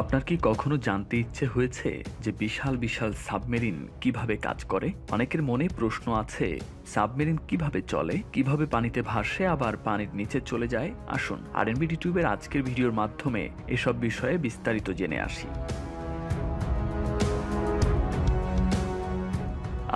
আপনার কি কখনো জানতে ইচ্ছে হয়েছে যে বিশাল বিশাল সাবমেরিন কিভাবে কাজ করে? অনেকের মনে প্রশ্ন আছে, সাবমেরিন কিভাবে চলে, কিভাবে পানিতে ভাসে আবার পানির নিচে চলে যায়। আসুন আরএনবি টিউবের আজকের ভিডিওর মাধ্যমে এসব বিষয়ে বিস্তারিত জেনে আসি।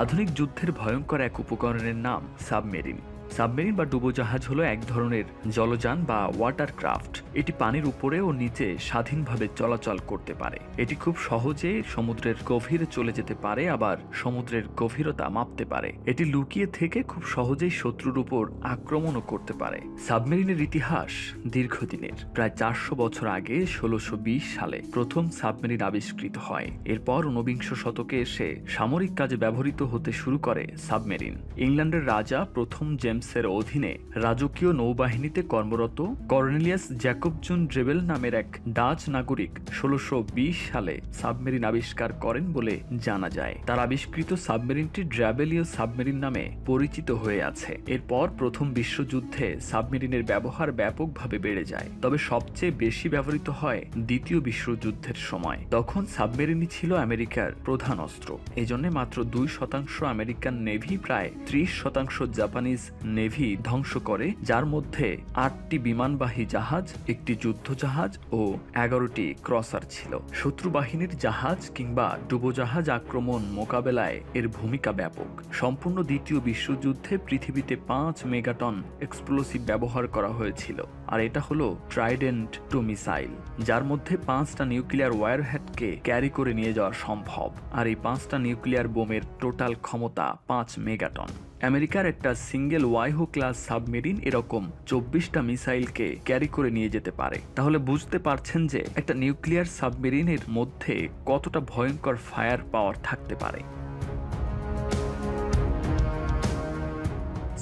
আধুনিক যুদ্ধের ভয়ঙ্কর এক উপকরণের নাম সাবমেরিন। সাবমেরিন বা ডুবোজাহাজ হলো এক ধরনের জলযান বা ওয়াটারক্রাফট। এটি পানির উপরে ও নিচে স্বাধীনভাবে চলাচল করতে পারে। এটি খুব সহজে সমুদ্রের গভীরে চলে যেতে পারে, আবার সমুদ্রের গভীরতা মাপতে পারে। এটি লুকিয়ে থেকে খুব সহজেই শত্রুর উপর আক্রমণও করতে পারে। সাবমেরিনের ইতিহাস দীর্ঘদিনের। প্রায় 400 বছর আগে 1620 সালে প্রথম সাবমেরিন আবিষ্কৃত হয়। এরপর ঊনবিংশ শতকে এসে সামরিক কাজে ব্যবহৃত হতে শুরু করে সাবমেরিন। ইংল্যান্ডের রাজা প্রথম জেমসের অধীনে রাজকীয় নৌবাহিনীতে কর্মরত কর্নেলিয়াস জ্যাকবজন ড্রেবেল নামের এক ডাচ নাগরিক 1620 সালে সাবমেরিন আবিষ্কার করেন বলে জানা যায়। তার আবিষ্কৃত সাবমেরিনটি ড্র্যাবেলীয় সাবমেরিন নামে পরিচিত হয়ে আছে। এরপর প্রথম বিশ্বযুদ্ধে সাবমেরিনের ব্যবহার ব্যাপকভাবে বেড়ে যায়, তবে সবচেয়ে বেশি ব্যবহৃত হয় দ্বিতীয় বিশ্বযুদ্ধের সময়। তখন সাবমেরিনই ছিল আমেরিকার প্রধান অস্ত্র। এজন্য মাত্র 2% আমেরিকান নেভি, প্রায় 30% জাপানিজ নেভি ধ্বংস করে, যার মধ্যে 8টি বিমানবাহী জাহাজ, একটি যুদ্ধজাহাজ ও 11টি ক্রসার ছিল। শত্রু বাহিনীর জাহাজ কিংবা ডুবোজাহাজ আক্রমণ মোকাবেলায় এর ভূমিকা ব্যাপক। সম্পূর্ণ দ্বিতীয় বিশ্বযুদ্ধে পৃথিবীতে 5 মেগাটন এক্সপ্লোসিভ ব্যবহার করা হয়েছিল, আর এটা হলো ট্রাইডেন্ট 2 মিসাইল, যার মধ্যে 5টা নিউক্লিয়ার ওয়ারহেডকে ক্যারি করে নিয়ে যাওয়া সম্ভব। আর এই 5টা নিউক্লিয়ার বোমের টোটাল ক্ষমতা 5 মেগাটন। আমেরিকার একটা সিঙ্গেল ওয়াইহো ক্লাস সাবমেরিন এরকম 24টা মিসাইলকে ক্যারি করে নিয়ে যেতে পারে। তাহলে বুঝতে পারছেন যে একটা নিউক্লিয়ার সাবমেরিনের মধ্যে কতটা ভয়ঙ্কর ফায়ার পাওয়ার থাকতে পারে।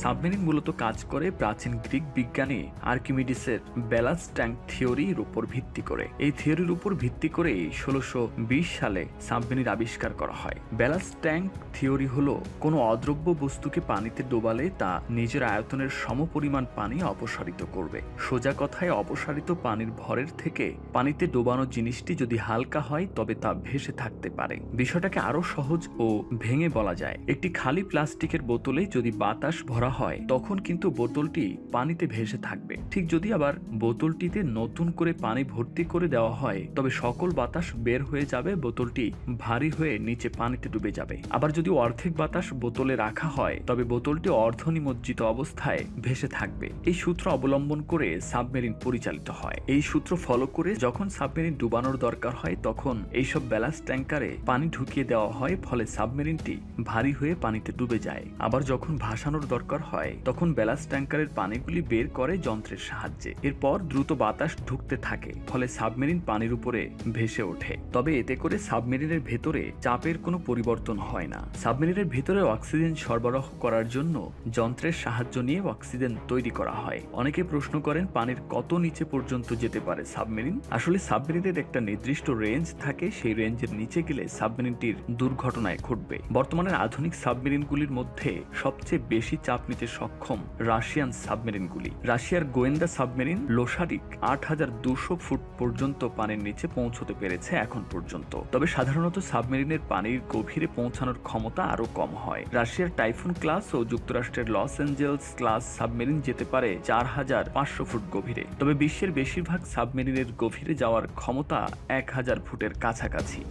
সাবমেরিন মূলত কাজ করে প্রাচীন গ্রিক বিজ্ঞানী আর্কিমিডিসের ব্যালাস্ট ট্যাঙ্ক থিওরির উপর ভিত্তি করে। এই থিওরির উপর ভিত্তি করে 1620 সালে সাবমেরিন আবিষ্কার করা হয়। ব্যালাস্ট ট্যাঙ্ক থিওরি হলো কোনো অদ্রব্য বস্তুকে পানিতে ডোবালে তা নিজের আয়তনের সমপরিমাণ পানি অপসারিত করবে। সোজা কথায়, অপসারিত পানির ভরের থেকে পানিতে ডোবানো জিনিসটি যদি হালকা হয় তবে তা ভেসে থাকতে পারে। বিষয়টাকে আরো সহজ ও ভেঙে বলা যায়, একটি খালি প্লাস্টিকের বোতলে যদি বাতাস ভরা হয় তখন কিন্তু বোতলটি পানিতে ভেসে থাকবে। ঠিক যদি আবার বোতলটিতে নতুন করে পানি ভর্তি করে দেওয়া হয় তবে সকল বাতাস বের হয়ে যাবে, বোতলটি ভারী হয়ে নিচে পানিতে ডুবে যাবে। আবার যদি অর্ধেক বাতাস বোতলে রাখা হয় তবে বোতলটি অর্ধনিমজ্জিত অবস্থায় ভেসে থাকবে। এই সূত্র অবলম্বন করে সাবমেরিন পরিচালিত হয়। এই সূত্র ফলো করে যখন সাবমেরিন ডুবানোর দরকার হয় তখন এইসব ব্যালাস্ট ট্যাঙ্কারে পানি ঢুকিয়ে দেওয়া হয়, ফলে সাবমেরিনটি ভারী হয়ে পানিতে ডুবে যায়। আবার যখন ভাসানোর দরকার হয় তখন ব্যালাস্ট ট্যাঙ্কারের পানিগুলি বের করে যন্ত্রের সাহায্যে। এরপর দ্রুত বাতাস ঢুকতে থাকে, ফলে সাবমেরিন পানির উপরে ভেসে ওঠে। তবে এতে করে সাবমেরিনের ভেতরে চাপের কোনো পরিবর্তন হয় না। সাবমেরিনের ভেতরে অক্সিজেন সরবরাহ করার জন্য যন্ত্রের সাহায্য নিয়ে অক্সিজেন তৈরি করা হয়। অনেকে প্রশ্ন করেন, পানির কত নিচে পর্যন্ত যেতে পারে সাবমেরিন? আসলে সাবমেরিনের একটা নির্দিষ্ট রেঞ্জ থাকে, সেই রেঞ্জের নিচে গেলে সাবমেরিনটির দুর্ঘটনায় ঘটবে। বর্তমানের আধুনিক সাবমেরিনগুলির মধ্যে সবচেয়ে বেশি চাপ নিতে সক্ষম রাশিয়ান সাবমেরিনগুলি। রাশিয়ার গোয়েন্দা সাবমেরিন লোসারিক 8200 ফুট পর্যন্ত পানির নিচে পৌঁছতে পেরেছে এখন পর্যন্ত। তবে সাধারণত সাবমেরিনের পানির গভীরে পৌঁছানোর ক্ষমতা আরো কম হয়। রাশিয়ার টাইফুন ক্লাস ও যুক্তরাষ্ট্রের লস অ্যাঞ্জেলস ক্লাস সাবমেরিন যেতে পারে 4500 ফুট গভীরে। তবে বিশ্বের বেশিরভাগ সাবমেরিনের গভীরে যাওয়ার ক্ষমতা 1000 ফুটের কাছাকাছি।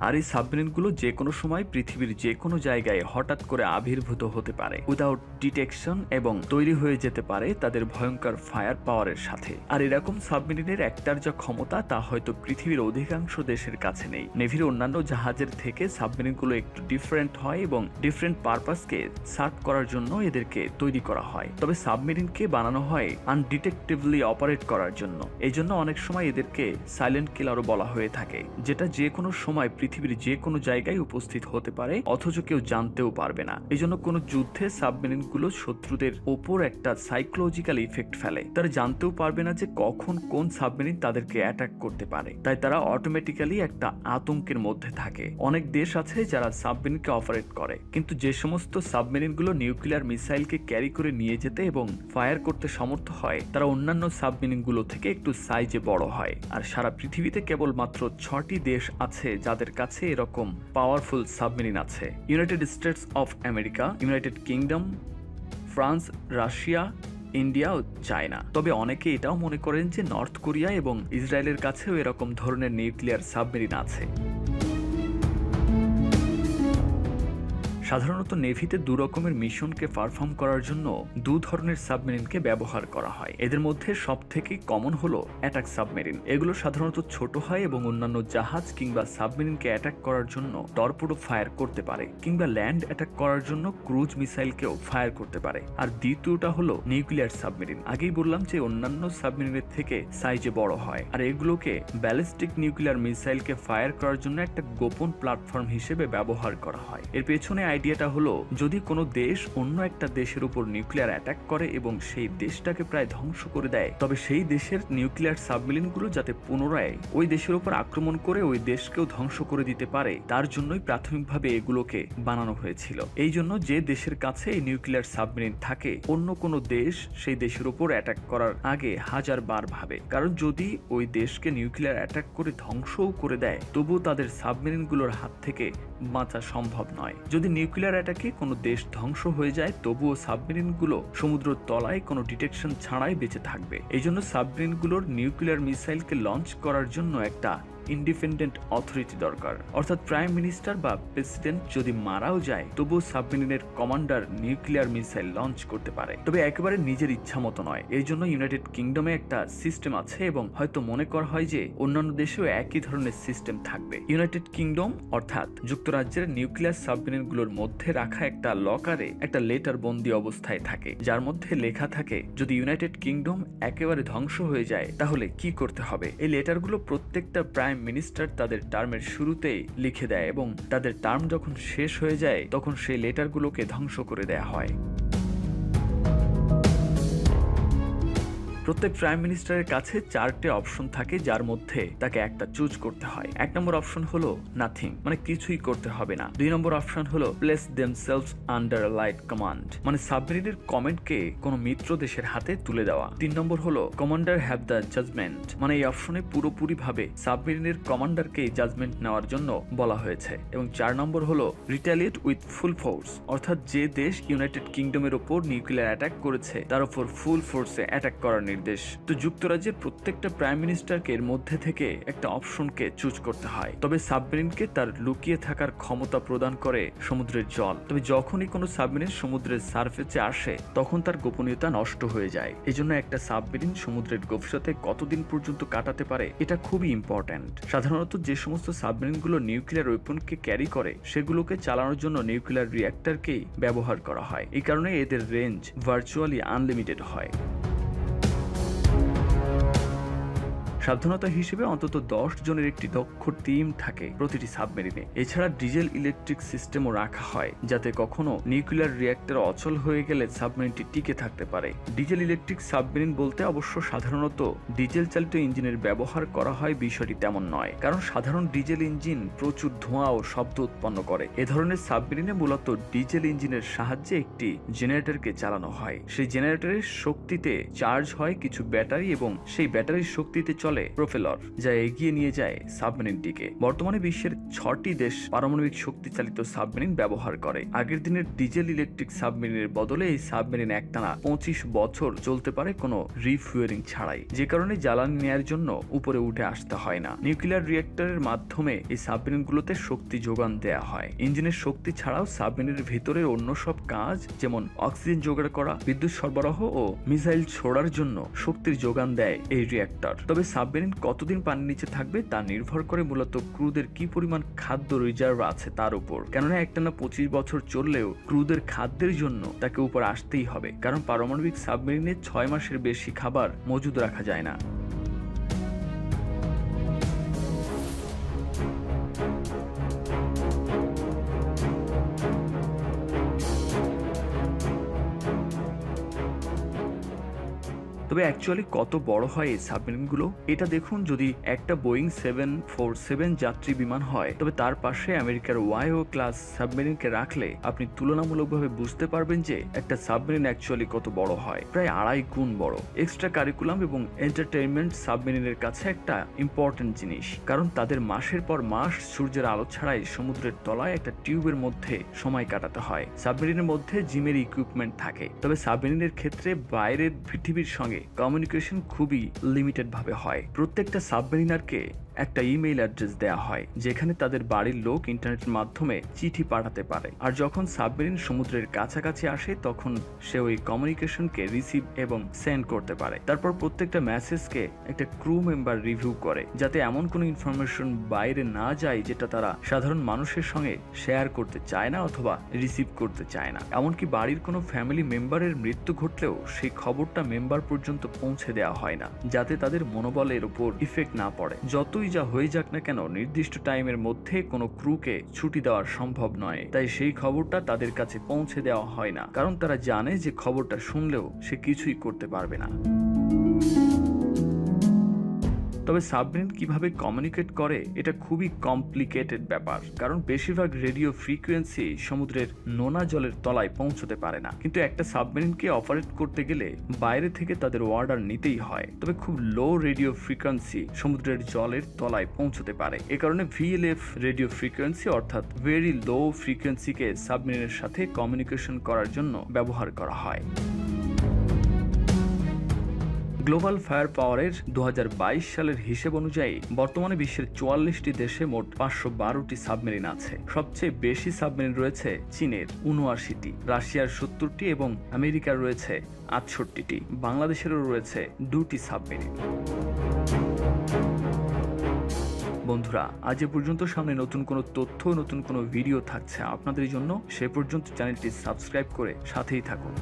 আর এই সাবমেরিনগুলো যে কোনো সময় পৃথিবীর যে কোনো জায়গায় হঠাৎ করে আবির্ভূত হতে পারে উইদাউট ডিটেকশন এবং তৈরি হয়ে যেতে পারে তাদের ভয়ঙ্কর ফায়ার পাওয়ারের সাথে। আর এরকম সাবমেরিনের একটার যা ক্ষমতা তা হয়তো পৃথিবীর অধিকাংশ দেশের কাছে নেই। নেভির অন্যান্য জাহাজের থেকে সাবমেরিনগুলো একটু ডিফারেন্ট হয় এবং ডিফারেন্ট পারপাসকে সার্ভ করার জন্য এদেরকে তৈরি করা হয়। তবে সাবমেরিনকে বানানো হয় আনডিটেক্টিভলি অপারেট করার জন্য। এই জন্য অনেক সময় এদেরকে সাইলেন্ট কিলারও বলা হয়ে থাকে, যেটা যে কোনো সময় পৃথিবীর যে কোনো জায়গায় উপস্থিত হতে পারে, অথচ কেউ জানতেও পারবে না। এই জন্য কোনো যুদ্ধে সাবমেরিনগুলো শত্রুদের ওপর একটা সাইকোলজিক্যাল ইফেক্ট ফেলে। তারা জানতেও পারবে না যে কখন কোন সাবমেরিন তাদেরকে অ্যাটাক করতে পারে, তাই তারা অটোমেটিক্যালি একটা আতঙ্কের মধ্যে থাকে। অনেক দেশ আছে যারা সাবমেরিনকে অপারেট করে, কিন্তু যে সমস্ত সাবমেরিনগুলো নিউক্লিয়ার মিসাইলকে ক্যারি করে নিয়ে যেতে এবং ফায়ার করতে সমর্থ হয়, তারা অন্যান্য সাবমেরিনগুলো থেকে একটু সাইজে বড় হয়। আর সারা পৃথিবীতে কেবল মাত্র 6টি দেশ আছে যাদের কাছে এরকম পাওয়ারফুল সাবমেরিন আছে: United States of America, United Kingdom, France, Russia, India ও চায়না। তবে অনেকে এটাও মনে করেন যে নর্থ কোরিয়া এবং ইসরায়েলের কাছেও এরকম ধরনের নিউক্লিয়ার সাবমেরিন আছে। সাধারণত নেভিতে দু রকমের মিশনকে পারফর্ম করার জন্য দু ধরনের সাবমেরিনকে ব্যবহার করা হয়। এদের মধ্যে সবথেকে কমন হলো অ্যাটাক সাবমেরিন। এগুলো সাধারণত ছোট হয় এবং অন্যান্য জাহাজ কিংবা সাবমেরিনকে অ্যাটাক করার জন্য টর্পেডো ফায়ার করতে পারে, কিংবা ল্যান্ড অ্যাটাক করার জন্য ক্রুজ মিসাইলকেও ফায়ার করতে পারে। আর দ্বিতীয়টা হলো নিউক্লিয়ার সাবমেরিন। আগেই বললাম যে অন্যান্য সাবমেরিনের থেকে সাইজে বড় হয়, আর এগুলোকে ব্যালিস্টিক নিউক্লিয়ার মিসাইলকে ফায়ার করার জন্য একটা গোপন প্ল্যাটফর্ম হিসেবে ব্যবহার করা হয়। এর পেছনে আইডিয়াটা হলো, যদি কোনো দেশ অন্য একটা দেশের উপর নিউক্লিয়ার অ্যাটাক করে এবং সেই দেশটাকে প্রায় ধ্বংস করে দেয়, তবে সেই দেশের নিউক্লিয়ার সাবমেরিনগুলো যাতে পুনরায় ওই দেশের উপর আক্রমণ করে ওই দেশকেও ধ্বংস করে দিতে পারে, তার জন্যই প্রাথমিকভাবে এগুলোকে বানানো হয়েছিল। এই জন্য যে দেশের কাছে এই নিউক্লিয়ার সাবমেরিন থাকে, অন্য কোনো দেশ সেই দেশের উপর অ্যাটাক করার আগে হাজারবার ভাবে, কারণ যদি ওই দেশকে নিউক্লিয়ার অ্যাটাক করে ধ্বংসও করে দেয়, তবুও তাদের সাবমেরিনগুলোর হাত থেকে বাঁচা সম্ভব নয়। যদি নিউক্লিয়ার অ্যাটাকে কোনো দেশ ধ্বংস হয়ে যায়, তবুও সাবমেরিনগুলো সমুদ্র তলায় কোনো ডিটেকশন ছাড়াই বেঁচে থাকবে। এই জন্য সাবমেরিনগুলোর নিউক্লিয়ার মিসাইলকে লঞ্চ করার জন্য একটা ইন্ডিপেন্ডেন্ট অথরিটি দরকার, অর্থাৎ প্রাইম মিনিস্টার বা প্রেসিডেন্ট যদি মারাও যায়, তবুও সাবমেরিনের কমান্ডার নিউক্লিয়ার মিসাইল লঞ্চ করতে পারে, তবে একেবারে নিজের ইচ্ছা মতো নয়। এই জন্য ইউনাইটেড কিংডমে একটা সিস্টেম আছে এবং হয়তো মনে করা হয় যে অন্যান্য দেশেও একই ধরনের সিস্টেম থাকবে। ইউনাইটেড কিংডম অর্থাৎ যুক্তরাজ্যের নিউক্লিয়ার সাবমেরিনগুলোর মধ্যে রাখা একটা লকারে একটা লেটার বন্দি অবস্থায় থাকে, যার মধ্যে লেখা থাকে যদি ইউনাইটেড কিংডম একেবারে ধ্বংস হয়ে যায় তাহলে কি করতে হবে। এই লেটারগুলো প্রত্যেকটা প্রাইম মিনিস্টার তাদের টার্মের শুরুতেই লিখে দেয় এবং তাদের টার্ম যখন শেষ হয়ে যায় তখন সেই লেটারগুলোকে ধ্বংস করে দেয়া হয়। প্রত্যেক প্রাইম মিনিস্টারের কাছে 4টে অপশন থাকে, যার মধ্যে তাকে একটা চুজ করতে হয়। 1 নম্বর অপশন হলো নাথিং, মানে কিছুই করতে হবে না। 2 নম্বর অপশন হলো place themselves under light command, মানে সাবমেরিনের কমান্ডকে কোনো মিত্র দেশের হাতে তুলে দেওয়া। 3 নম্বর হলো কমান্ডার হ্যাভ দ্য জাজমেন্ট, মানে এই অপশনে পুরোপুরি ভাবে সাবমেরিনের কমান্ডারকে জাজমেন্ট নেওয়ার জন্য বলা হয়েছে। এবং 4 নম্বর হলো রিটালিয়েট উইথ ফুল ফোর্স, অর্থাৎ যে দেশ ইউনাইটেড কিংডমের ওপর নিউক্লিয়ার অ্যাটাক করেছে তার উপর ফুল ফোর্সে অ্যাটাক করার নির্দেশ। তো যুক্তরাজ্যের প্রত্যেকটা প্রাইম মিনিস্টারকে এর মধ্যে থেকে একটা অপশনকে চুজ করতে হয়। তবে সাবমেরিনকে তার লুকিয়ে থাকার ক্ষমতা প্রদান করে সমুদ্রের জল। তবে যখনই কোনো সাবমেরিন সমুদ্রের সারফেসে আসে তখন তার গোপনীয়তা নষ্ট হয়ে যায়। এজন্য একটা সাবমেরিন সমুদ্রের গভীরতায় কতদিন পর্যন্ত কাটাতে পারে এটা খুবই ইম্পর্ট্যান্ট। সাধারণত যে সমস্ত সাবমেরিনগুলো নিউক্লিয়ার ওয়েপনকে ক্যারি করে সেগুলোকে চালানোর জন্য নিউক্লিয়ার রিঅ্যাক্টরকেই ব্যবহার করা হয়। এই কারণে এদের রেঞ্জ ভার্চুয়ালি আনলিমিটেড হয়। সাবধানতা হিসেবে অন্তত 10 জনের একটি দক্ষ টিম থাকে প্রতিটি সাবমেরিনে। এছাড়া ডিজেল ইলেকট্রিক সিস্টেমও রাখা হয়, যাতে কখনো নিউক্লিয়ার রিঅ্যাক্টর অচল হয়ে গেলে সাবমেরিনটি টিকে থাকতে পারে। ডিজেল ইলেকট্রিক সাবমেরিন বলতে অবশ্য সাধারণত ডিজেল চালিত ইঞ্জিনের ব্যবহার করা হয় বিষয়টি তেমন নয়, কারণ সাধারণ ডিজেল ইঞ্জিন প্রচুর ধোঁয়া ও শব্দ উৎপন্ন করে। এ ধরনের সাবমেরিনে মূলত ডিজেল ইঞ্জিনের সাহায্যে একটি জেনারেটরকে চালানো হয়। সেই জেনারেটরের শক্তিতে চার্জ হয় কিছু ব্যাটারি এবং সেই ব্যাটারির শক্তিতে চলে প্রোপেলর, যা এগিয়ে নিয়ে যায় সাবমেরিনটিকে। বর্তমানে বিশ্বের 6টি দেশ পারমাণবিক শক্তি চালিত সাবমেরিন ব্যবহার করে। আগের দিনের ডিজেল ইলেকট্রিক সাবমেরিনের বদলে এই সাবমেরিন একটানা 25 বছর চলতে পারে কোনো রিফুয়েলিং ছাড়াই, যে কারণে জ্বালানি নেয়ার জন্য উপরে উঠে আসতে হয় না। নিউক্লিয়ার রিঅ্যাক্টরের মাধ্যমে এই সাবমেরিনগুলোতে শক্তি যোগান দেয়া হয়। ইঞ্জিনের শক্তি ছাড়াও সাবমেরিনের ভিতরের অন্য সব কাজ, যেমন অক্সিজেন জোগাড় করা, বিদ্যুৎ সরবরাহ ও মিসাইল ছোড়ার জন্য শক্তির যোগান দেয় এই রিঅ্যাক্টর। তবে সাবমেরিন কতদিন পানির নিচে থাকবে তা নির্ভর করে মূলত ক্রুদের কি পরিমাণ খাদ্য রিজার্ভ আছে তার উপর। কেননা একটানা 25 বছর চললেও ক্রুদের খাদ্যের জন্য তাকে উপর আসতেই হবে, কারণ পারমাণবিক সাবমেরিনে 6 মাসের বেশি খাবার মজুদ রাখা যায় না। তবে অ্যাকচুয়ালি কত বড় হয় এই সাবমেরিনগুলো এটা দেখুন। যদি একটা বোয়িং 747 যাত্রী বিমান হয়, তবে তার পাশে আমেরিকার ওয়াইও ক্লাস সাবমেরিনকে রাখলে আপনি তুলনামূলকভাবে বুঝতে পারবেন যে একটা সাবমেরিন অ্যাকচুয়ালি কত বড় হয়, প্রায় 2.5 গুণ বড়। এক্সট্রা কারিকুলাম এবং এন্টারটেইনমেন্ট সাবমেরিনের কাছে একটা ইম্পর্টেন্ট জিনিস, কারণ তাদের মাসের পর মাস সূর্যের আলো ছাড়াই সমুদ্রের তলায় একটা টিউবের মধ্যে সময় কাটাতে হয়। সাবমেরিনের মধ্যে জিমের ইকুইপমেন্ট থাকে, তবে সাবমেরিনের ক্ষেত্রে বাইরের পৃথিবীর সঙ্গে কমিউনিকেশন খুবই লিমিটেড ভাবে হয়। প্রত্যেকটা সাবমেরিনারকে একটা ইমেইল অ্যাড্রেস দেওয়া হয়, যেখানে তাদের বাড়ির লোক ইন্টারনেটের মাধ্যমে চিঠি পাঠাতে পারে। আর যখন সাবমেরিন সমুদ্রের কাছাকাছি আসে, তখন সে ওই কমিউনিকেশনকে রিসিভ এবং সেন্ড করতে পারে। তারপর প্রত্যেকটা মেসেজকে একটা ক্রু মেম্বার রিভিউ করে, যাতে এমন কোনো ইনফরমেশন বাইরে না যায় যেটা তারা সাধারণ মানুষের সঙ্গে শেয়ার করতে চায় না অথবা রিসিভ করতে চায় না। এমনকি বাড়ির কোনো ফ্যামিলি মেম্বারের মৃত্যু ঘটলেও সেই খবরটা মেম্বার পর্যন্ত পৌঁছে দেওয়া হয় না, যাতে তাদের মনোবলের উপর ইফেক্ট না পড়ে। যতই যা হয়ে যাক না কেন, নির্দিষ্ট টাইমের মধ্যে কোনো ক্রুকে ছুটি দেওয়া সম্ভব নয়, তাই সেই খবরটা তাদের কাছে পৌঁছে দেওয়া হয় না, কারণ তারা জানে যে খবরটা শুনলেও সে কিছুই করতে পারবে না। তবে সাবমেরিন কিভাবে কমিউনিকেট করে এটা খুবই কমপ্লিকেটেড ব্যাপার, কারণ বেশিরভাগ রেডিও ফ্রিকোয়েন্সি সমুদ্রের নোনা জলের তলায় পৌঁছতে পারে না। কিন্তু একটা সাবমেরিনকে অপারেট করতে গেলে বাইরে থেকে তাদের অর্ডার নিতেই হয়। তবে খুব লো রেডিও ফ্রিকোয়েন্সি সমুদ্রের জলের তলায় পৌঁছতে পারে। এ কারণে VLF রেডিও ফ্রিকোয়েন্সি অর্থাৎ ভেরি লো ফ্রিকোয়েন্সিকে সাবমেরিনের সাথে কমিউনিকেশন করার জন্য ব্যবহার করা হয়। গ্লোবাল ফায়ার পাওয়ারের 2022 সালের হিসেব অনুযায়ী বর্তমানে বিশ্বের 44টি দেশে মোট 512টি সাবমেরিন আছে। সবচেয়ে বেশি সাবমেরিন রয়েছে চীনের 79টি, রাশিয়ার 70টি এবং আমেরিকার রয়েছে 68টি। বাংলাদেশেরও রয়েছে 2টি সাবমেরিন। বন্ধুরা, আজ এ পর্যন্ত। সামনে নতুন কোনো তথ্য, নতুন কোনো ভিডিও থাকছে আপনাদের জন্য। সে পর্যন্ত চ্যানেলটি সাবস্ক্রাইব করে সাথেই থাকুন।